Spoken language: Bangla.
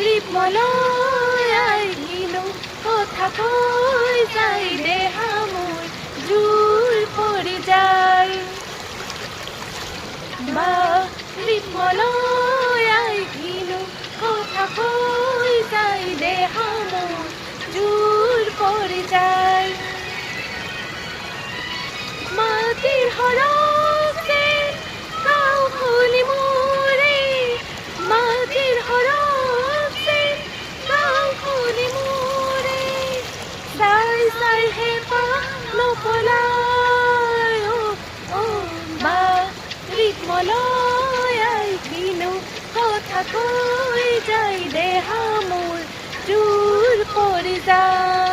রিপমলয়াই গিলো কথা কই যাই দেহা মোর জুর পড়ে যায় মা রিপমলয়াই গিলো কথা কই যাই দেহা মোর জুর পড়ে যায় মাটির হরফে কাউ খুলি মোরে মাটির হরফে কাউ খুলি মোরে সাই সাই হে পা লোপলায় ও মা রিপমলয়াই গিলো কথা কই যাই দেহা মোর জুর পড়ে যায়।